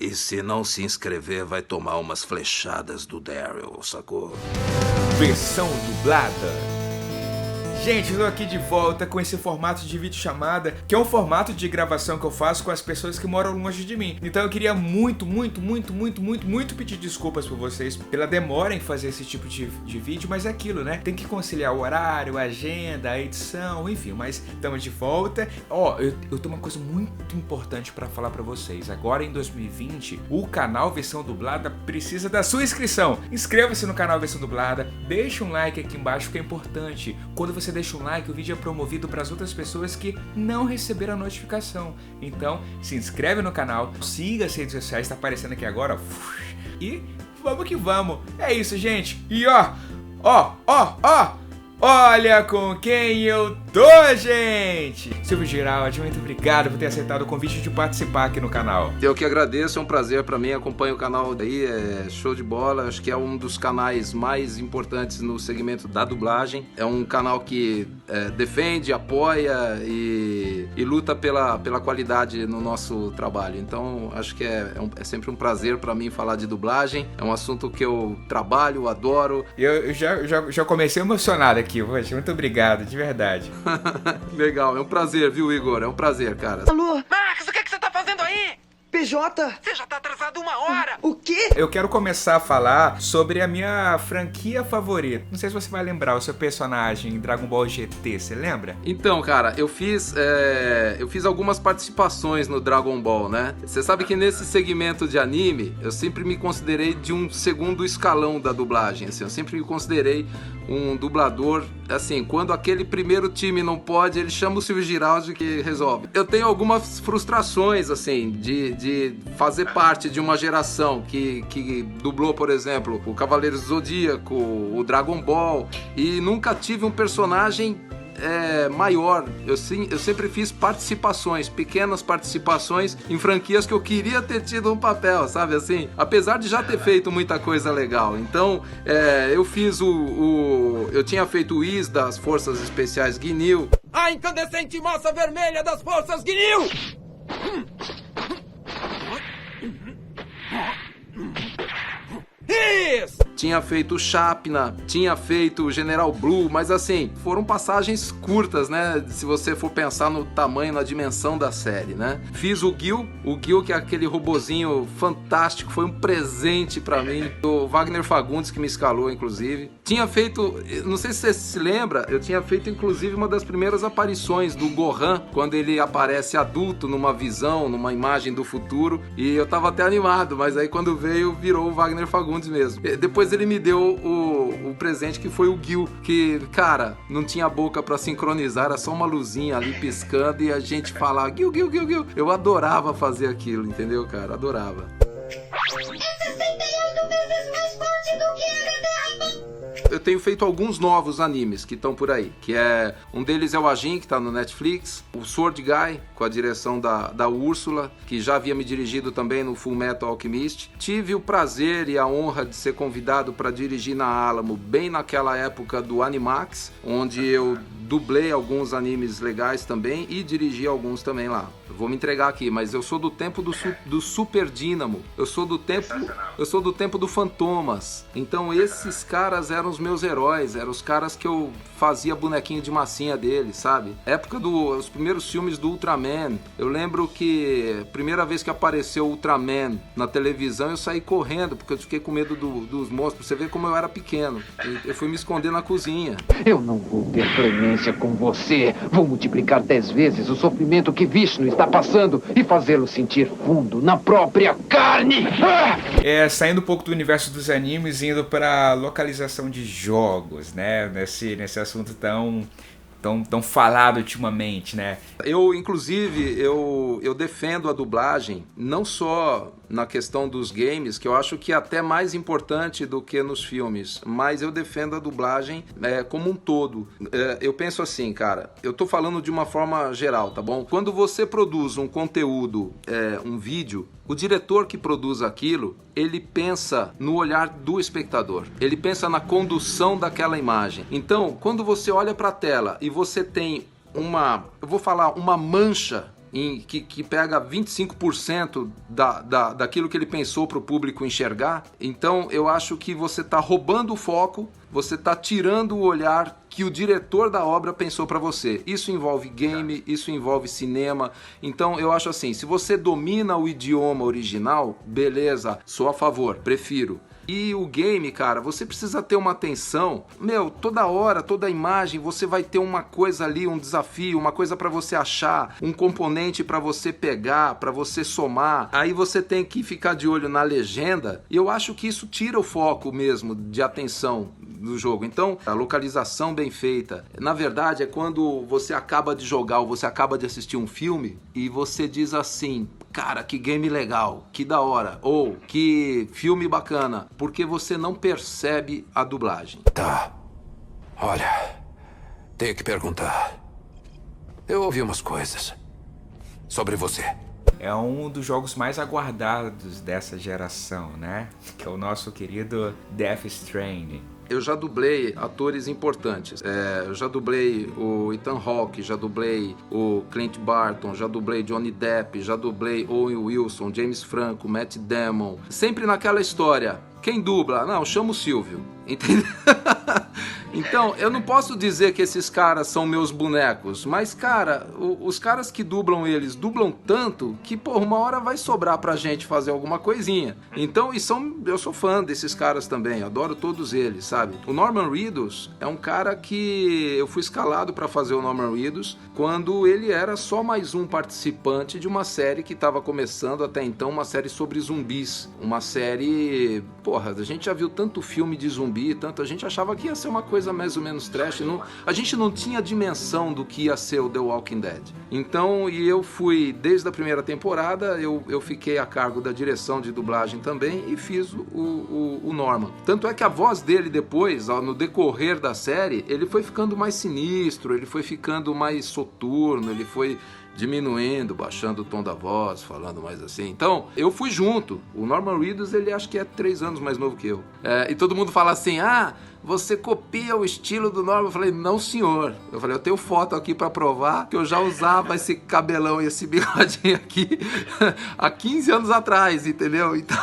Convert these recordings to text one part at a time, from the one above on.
E se não se inscrever, vai tomar umas flechadas do Daryl, sacou? Versão dublada. Gente, eu tô aqui de volta com esse formato de videochamada, que é um formato de gravação que eu faço com as pessoas que moram longe de mim. Então eu queria muito pedir desculpas por vocês pela demora em fazer esse tipo de vídeo, mas é aquilo, né? Tem que conciliar o horário, a agenda, a edição, enfim, mas estamos de volta. Eu tenho uma coisa muito importante pra falar pra vocês. Agora em 2020, o canal Versão Dublada precisa da sua inscrição. Inscreva-se no canal Versão Dublada, deixa um like aqui embaixo que é importante. Quando você deixa um like, o vídeo é promovido para as outras pessoas que não receberam a notificação. Então, se inscreve no canal, siga as redes sociais, tá aparecendo aqui agora, e vamos que vamos. É isso, gente. E olha com quem eu tô, gente! Silvio Giraldi, muito obrigado por ter aceitado o convite de participar aqui no canal. Eu que agradeço, é um prazer pra mim, acompanho o canal daí, é show de bola, acho que é um dos canais mais importantes no segmento da dublagem. É um canal que defende, apoia e luta pela qualidade no nosso trabalho. Então, acho que é sempre um prazer pra mim falar de dublagem, é um assunto que eu trabalho, adoro. Eu já comecei emocionado aqui. Poxa, muito obrigado, de verdade. Legal, é um prazer, viu, Igor? É um prazer, cara. Alô? Max, o que você tá fazendo aí? PJ? Você já tá atrasado 1 hora. O quê? Eu quero começar a falar sobre a minha franquia favorita. Não sei se você vai lembrar o seu personagem em Dragon Ball GT, você lembra? Então, cara, eu fiz algumas participações no Dragon Ball, né? Você sabe que nesse segmento de anime, eu sempre me considerei de um segundo escalão da dublagem, assim. Eu sempre me considerei um dublador, assim, quando aquele primeiro time não pode, ele chama o Silvio Giraldi que resolve. Eu tenho algumas frustrações, assim, de fazer parte de uma geração que dublou, por exemplo, o Cavaleiros do Zodíaco, o Dragon Ball, e nunca tive um personagem maior. Eu sempre fiz participações, pequenas participações em franquias que eu queria ter tido um papel, sabe assim? Apesar de já ter feito muita coisa legal. Então, eu fiz eu tinha feito o Whis das Forças Especiais Guinil. A incandescente massa vermelha das forças Guinil! Isso! Tinha feito o Chapna, tinha feito o General Blue, mas assim, foram passagens curtas, né? Se você for pensar no tamanho, na dimensão da série, né? Fiz o Gil que é aquele robozinho fantástico, foi um presente pra mim, do Wagner Fagundes que me escalou, inclusive. Tinha feito, não sei se você se lembra, eu tinha feito inclusive uma das primeiras aparições do Gohan, quando ele aparece adulto numa visão, numa imagem do futuro, e eu tava até animado, mas aí quando veio, virou o Wagner Fagundes mesmo. Depois ele me deu o presente que foi o Gil, que, cara, não tinha boca pra sincronizar, era só uma luzinha ali piscando e a gente falar Gil. Eu adorava fazer aquilo, entendeu, cara? Adorava. Eu tenho feito alguns novos animes que estão por aí, que um deles é o Ajin, que está no Netflix, o Sword Guy, com a direção da Úrsula, que já havia me dirigido também no Full Metal Alchemist. Tive o prazer e a honra de ser convidado para dirigir na Alamo, bem naquela época do Animax, onde eu dublei alguns animes legais também e dirigi alguns também lá. Eu vou me entregar aqui, mas eu sou do tempo do Super Dynamo, eu sou do tempo do Fantomas. Então esses caras eram os meus heróis, eram os caras que eu fazia bonequinho de massinha deles, sabe? Época dos primeiros filmes do Ultraman. Eu lembro que a primeira vez que apareceu o Ultraman na televisão, eu saí correndo, porque eu fiquei com medo dos monstros. Você vê como eu era pequeno. Eu fui me esconder na cozinha. Eu não vou ter clemência com você. Vou multiplicar 10 vezes o sofrimento que Vishnu está passando e fazê-lo sentir fundo na própria carne. Saindo um pouco do universo dos animes, indo para localização de jogos, né? Nesse assunto tão falado ultimamente, né? Eu, inclusive, eu defendo a dublagem, não só na questão dos games, que eu acho que é até mais importante do que nos filmes, mas eu defendo a dublagem como um todo. Eu penso assim, cara, eu tô falando de uma forma geral, tá bom? Quando você produz um conteúdo, um vídeo, o diretor que produz aquilo, ele pensa no olhar do espectador, ele pensa na condução daquela imagem. Então, quando você olha para a tela e você tem uma mancha que pega 25% daquilo que ele pensou para o público enxergar. Então eu acho que você está roubando o foco, você está tirando o olhar que o diretor da obra pensou para você. Isso envolve game, isso envolve cinema. Então eu acho assim, se você domina o idioma original, beleza, sou a favor, prefiro. E o game, cara, você precisa ter uma atenção. Toda hora, toda imagem, você vai ter uma coisa ali, um desafio, uma coisa para você achar, um componente para você pegar, para você somar. Aí você tem que ficar de olho na legenda. E eu acho que isso tira o foco mesmo de atenção do jogo. Então, a localização bem feita, na verdade, é quando você acaba de jogar ou você acaba de assistir um filme e você diz assim: cara, que game legal, que da hora, ou que filme bacana, porque você não percebe a dublagem. Tá. Olha, tenho que perguntar. Eu ouvi umas coisas sobre você. É um dos jogos mais aguardados dessa geração, né? Que é o nosso querido Death Stranding. Eu já dublei atores importantes. Eu já dublei o Ethan Hawke, já dublei o Clint Barton, já dublei Johnny Depp, já dublei Owen Wilson, James Franco, Matt Damon. Sempre naquela história. Quem dubla? Não, chama o Silvio. Entendeu? Então, eu não posso dizer que esses caras são meus bonecos, mas, cara, os caras que dublam eles dublam tanto que, uma hora vai sobrar pra gente fazer alguma coisinha. Então, eu sou fã desses caras também, adoro todos eles, sabe? O Norman Reedus é um cara que eu fui escalado pra fazer o Norman Reedus quando ele era só mais um participante de uma série que estava começando até então, uma série sobre zumbis. Uma série... a gente já viu tanto filme de zumbi, a gente achava que ia ser uma coisa mais ou menos trash, a gente não tinha dimensão do que ia ser o The Walking Dead. Então, e eu fui, desde a primeira temporada, eu fiquei a cargo da direção de dublagem também e fiz o Norman. Tanto é que a voz dele depois, no decorrer da série, ele foi ficando mais sinistro, ele foi ficando mais soturno, ele foi diminuindo, baixando o tom da voz, falando mais assim. Então, eu fui junto. O Norman Reedus, ele acho que é 3 anos mais novo que eu. E todo mundo fala assim, você copia o estilo do Norman? Eu falei, não senhor. Eu falei, eu tenho foto aqui pra provar que eu já usava esse cabelão e esse bigodinho aqui há 15 anos atrás, entendeu? Então,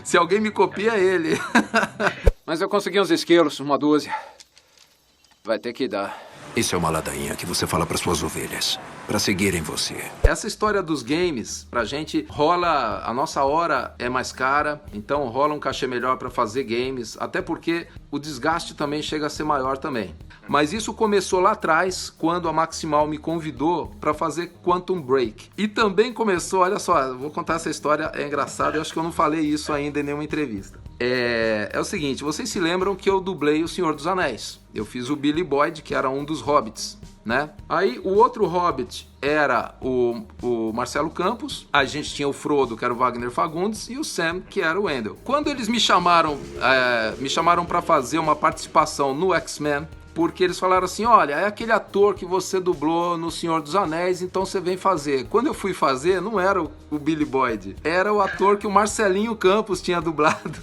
se alguém me copia, é ele. Mas eu consegui uns esquilos, uma dúzia. Vai ter que dar. Isso é uma ladainha que você fala para suas ovelhas, para seguirem você. Essa história dos games, pra gente rola, a nossa hora é mais cara, então rola um cachê melhor para fazer games, até porque o desgaste também chega a ser maior também. Mas isso começou lá atrás, quando a Maximal me convidou para fazer Quantum Break. E também começou, olha só, eu vou contar essa história, é engraçado, eu acho que eu não falei isso ainda em nenhuma entrevista. É o seguinte, vocês se lembram que eu dublei O Senhor dos Anéis. Eu fiz o Billy Boyd, que era um dos hobbits, né? Aí o outro hobbit era o Marcelo Campos, a gente tinha o Frodo, que era o Wagner Fagundes, e o Sam, que era o Wendell. Quando eles me chamaram para fazer uma participação no X-Men, porque eles falaram assim, olha, é aquele ator que você dublou no Senhor dos Anéis, então você vem fazer. Quando eu fui fazer, não era o Billy Boyd, era o ator que o Marcelinho Campos tinha dublado.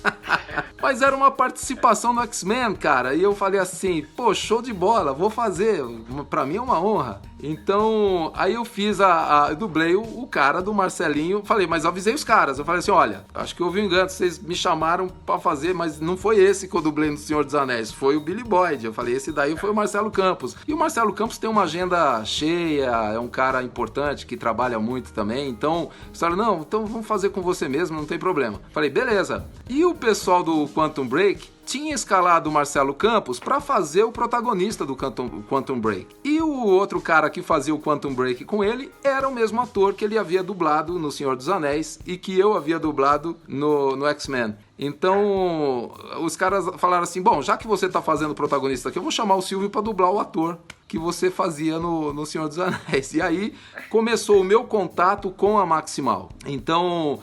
Mas era uma participação no X-Men, cara, e eu falei assim, show de bola, vou fazer, pra mim é uma honra. Então, aí eu fiz eu dublei o cara do Marcelinho, falei, mas avisei os caras, eu falei assim, olha, acho que houve um engano, vocês me chamaram pra fazer, mas não foi esse que eu dublei no Senhor dos Anéis, foi o Billy Boyd. Eu falei, esse daí foi o Marcelo Campos. E o Marcelo Campos tem uma agenda cheia, é um cara importante que trabalha muito também, então, eles falaram, não, então vamos fazer com você mesmo, não tem problema. Falei, beleza. E o pessoal do Quantum Break tinha escalado o Marcelo Campos para fazer o protagonista do Quantum Break. E o outro cara que fazia o Quantum Break com ele era o mesmo ator que ele havia dublado no Senhor dos Anéis e que eu havia dublado no X-Men. Então, os caras falaram assim, bom, já que você tá fazendo o protagonista aqui, eu vou chamar o Silvio para dublar o ator que você fazia no Senhor dos Anéis. E aí começou o meu contato com a Maximal. Então,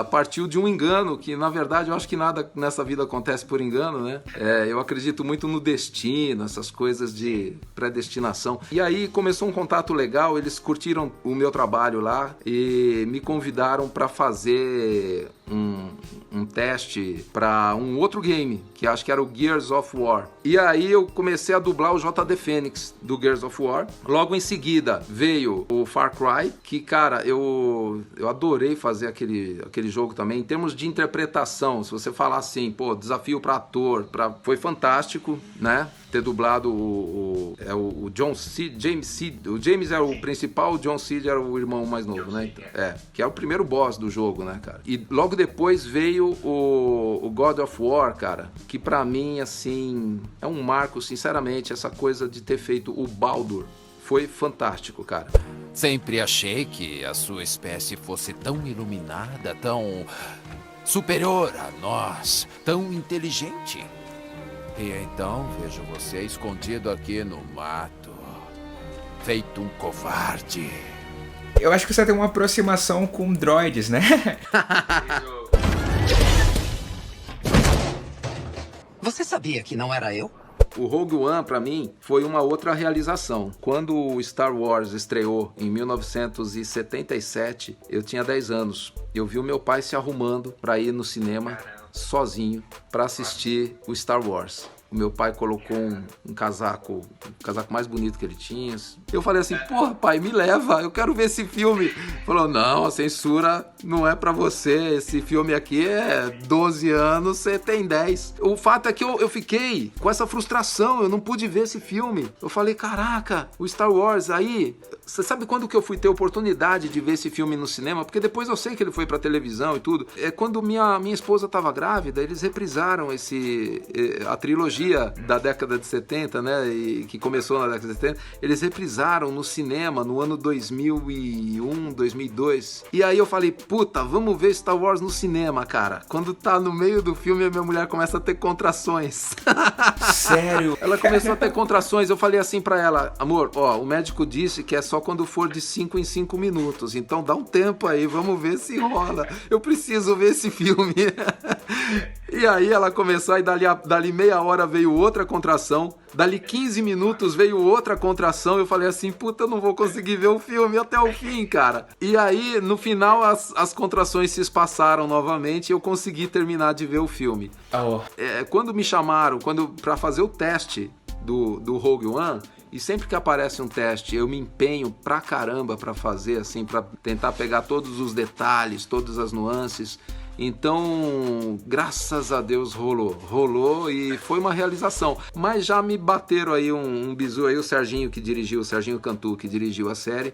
partiu de um engano, que na verdade eu acho que nada nessa vida acontece por engano, né? Eu acredito muito no destino, essas coisas de predestinação. E aí começou um contato legal, eles curtiram o meu trabalho lá e me convidaram para fazer um teste para um outro game, que acho que era o Gears of War. E aí eu comecei a dublar o JD Fênix do Gears of War. Logo em seguida veio o Far Cry, que, cara, eu adorei fazer aquele jogo também. Em termos de interpretação, se você falar assim, pô, desafio para ator, foi fantástico, né? Ter dublado o John Seed, James Seed. O James era o principal, o John Seed era o irmão mais novo, né? Então, que é o primeiro boss do jogo, né, cara? E logo depois veio o God of War, cara, que pra mim, assim, é um marco, sinceramente, essa coisa de ter feito o Baldur. Foi fantástico, cara. Sempre achei que a sua espécie fosse tão iluminada, tão superior a nós, tão inteligente. E então vejo você escondido aqui no mato, feito um covarde. Eu acho que você tem uma aproximação com droids, né? Você sabia que não era eu? O Rogue One, pra mim, foi uma outra realização. Quando o Star Wars estreou em 1977, eu tinha 10 anos. Eu vi o meu pai se arrumando pra ir no cinema sozinho pra assistir o Star Wars. O meu pai colocou um casaco, o casaco mais bonito que ele tinha. Eu falei assim, porra, pai, me leva, eu quero ver esse filme. Falou, não, a censura não é pra você, esse filme aqui é 12 anos, você tem 10. O fato é que eu fiquei com essa frustração, eu não pude ver esse filme. Eu falei, caraca, o Star Wars, aí... Você sabe quando que eu fui ter oportunidade de ver esse filme no cinema? Porque depois eu sei que ele foi pra televisão e tudo. É quando minha esposa tava grávida, eles reprisaram a trilogia da década de 70, né? E que começou na década de 70. Eles reprisaram no cinema no ano 2001, 2002. E aí eu falei, puta, vamos ver Star Wars no cinema, cara. Quando tá no meio do filme, a minha mulher começa a ter contrações. Sério? Ela começou a ter contrações. Eu falei assim pra ela, amor, ó, o médico disse que é só quando for de 5 em 5 minutos. Então dá um tempo aí, vamos ver se rola. Eu preciso ver esse filme. E aí ela começou, aí dali meia hora veio outra contração. Dali 15 minutos veio outra contração. Eu falei assim, puta, eu não vou conseguir ver o filme até o fim, cara. E aí, no final, as contrações se espaçaram novamente e eu consegui terminar de ver o filme. Quando me chamaram, pra fazer o teste do Rogue One, e sempre que aparece um teste, eu me empenho pra caramba pra fazer, assim, pra tentar pegar todos os detalhes, todas as nuances. Então, graças a Deus rolou e foi uma realização. Mas já me bateram aí um bizu aí, o Serginho Cantu, que dirigiu a série,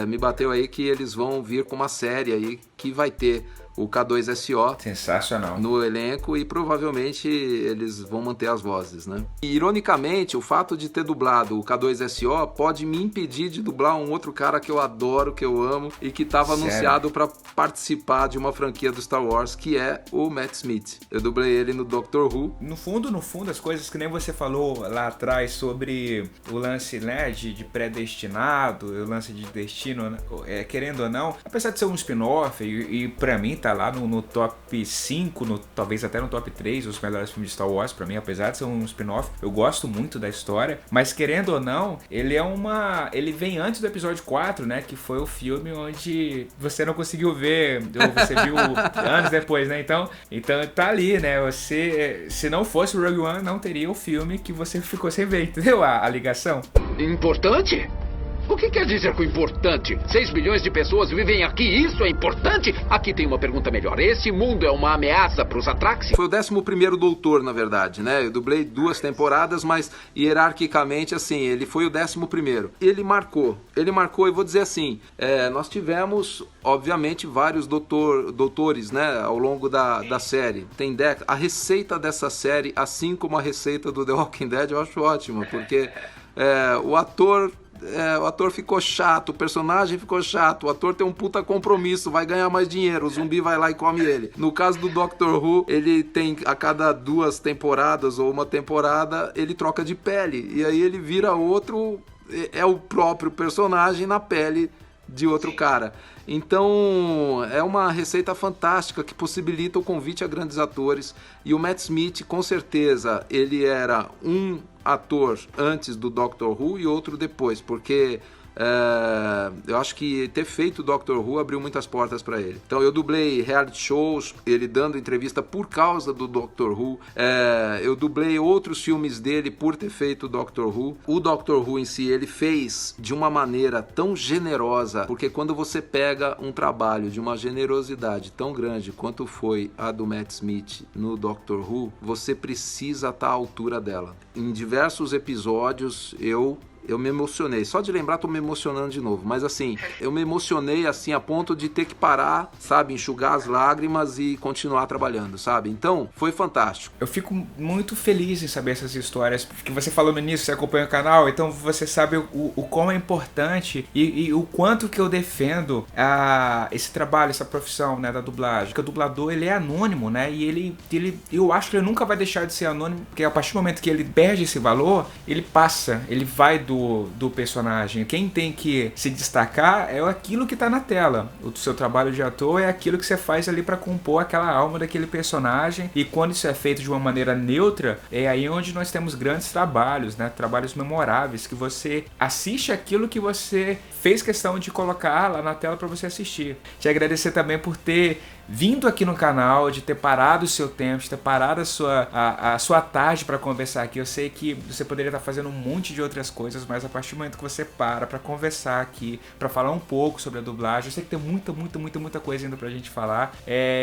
me bateu aí que eles vão vir com uma série aí que vai ter o K2SO sensacional no elenco e provavelmente eles vão manter as vozes, né? E, ironicamente, o fato de ter dublado o K2SO pode me impedir de dublar um outro cara que eu adoro, que eu amo e que estava anunciado para participar de uma franquia do Star Wars, que é o Matt Smith. Eu dublei ele no Doctor Who. No fundo, as coisas que nem você falou lá atrás sobre o lance, né, de predestinado, o lance de destino, querendo ou não, apesar de ser um spin-off e pra mim tá lá no top 5, talvez até no top 3, os melhores filmes de Star Wars pra mim, apesar de ser um spin-off, eu gosto muito da história, mas querendo ou não, ele vem antes do episódio 4, né, que foi o filme onde você não conseguiu ver, ou você viu anos depois, né, então tá ali, né, você, se não fosse o Rogue One, não teria o filme que você ficou sem ver, entendeu a ligação? Importante? O que quer dizer com importante? 6 bilhões de pessoas vivem aqui, isso é importante? Aqui tem uma pergunta melhor. Esse mundo é uma ameaça para os Atraxi? Foi o 11º doutor, na verdade, né? Eu dublei 2 temporadas, mas hierarquicamente, assim, ele foi o 11º. Ele marcou, eu vou dizer assim, nós tivemos, obviamente, vários doutores, né, ao longo da série. Tem a receita dessa série, assim como a receita do The Walking Dead, eu acho ótima, porque o ator ficou chato, o personagem ficou chato, o ator tem um puta compromisso, vai ganhar mais dinheiro, o zumbi vai lá e come ele. No caso do Doctor Who, ele tem a cada 2 temporadas ou uma temporada, ele troca de pele, e aí ele vira outro, é o próprio personagem na pele de outro cara. Então é uma receita fantástica que possibilita o convite a grandes atores, e o Matt Smith, com certeza, ele era um ator antes do Doctor Who e outro depois, porque eu acho que ter feito Doctor Who abriu muitas portas para ele. Então eu dublei reality shows, ele dando entrevista por causa do Doctor Who. Eu dublei outros filmes dele por ter feito Doctor Who. O Doctor Who em si, ele fez de uma maneira tão generosa, porque quando você pega um trabalho de uma generosidade tão grande quanto foi a do Matt Smith no Doctor Who, você precisa estar à altura dela. Em diversos episódios eu me emocionei. Só de lembrar, tô me emocionando de novo. Mas assim, eu me emocionei assim a ponto de ter que parar, sabe? Enxugar as lágrimas e continuar trabalhando, sabe? Então, foi fantástico. Eu fico muito feliz em saber essas histórias. Porque você falou no início, você acompanha o canal, então você sabe o quão é importante e o quanto que eu defendo esse trabalho, essa profissão, né, da dublagem. Porque o dublador, ele é anônimo, né? E eu acho que ele nunca vai deixar de ser anônimo, porque a partir do momento que ele perde esse valor, ele passa, ele vai do personagem. Quem tem que se destacar é aquilo que tá na tela. O seu trabalho de ator é aquilo que você faz ali para compor aquela alma daquele personagem, e quando isso é feito de uma maneira neutra, é aí onde nós temos grandes trabalhos, né? Trabalhos memoráveis, que você assiste aquilo que você fez questão de colocar lá na tela para você assistir. Te agradecer também por ter vindo aqui no canal, de ter parado o seu tempo, de ter parado a sua tarde para conversar aqui. Eu sei que você poderia estar fazendo um monte de outras coisas, mas a partir do momento que você para conversar aqui, para falar um pouco sobre a dublagem, eu sei que tem muita coisa ainda pra gente falar.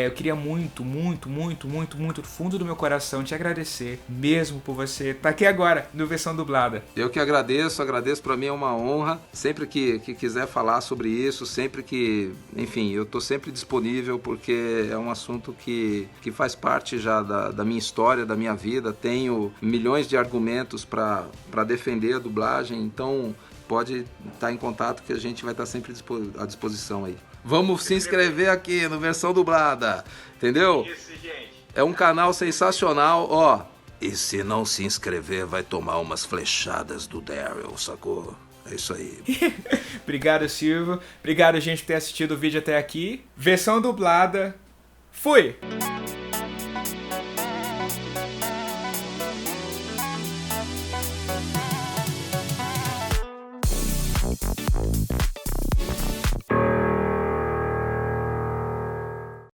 Eu queria muito do fundo do meu coração te agradecer mesmo por você estar aqui agora no Versão Dublada. Eu que agradeço, para mim é uma honra. Sempre que quiser falar sobre isso, sempre que, enfim, eu tô sempre disponível, porque é um assunto que faz parte já da minha história, da minha vida. Tenho milhões de argumentos para defender a dublagem, então pode estar em contato que a gente vai estar sempre à disposição aí. Vamos se inscrever aqui no Versão Dublada, entendeu? Isso, gente. É um canal sensacional, ó. E se não se inscrever, vai tomar umas flechadas do Daryl, sacou? É isso aí. Obrigado, Silvio. Obrigado, gente, por ter assistido o vídeo até aqui. Versão Dublada. Fui!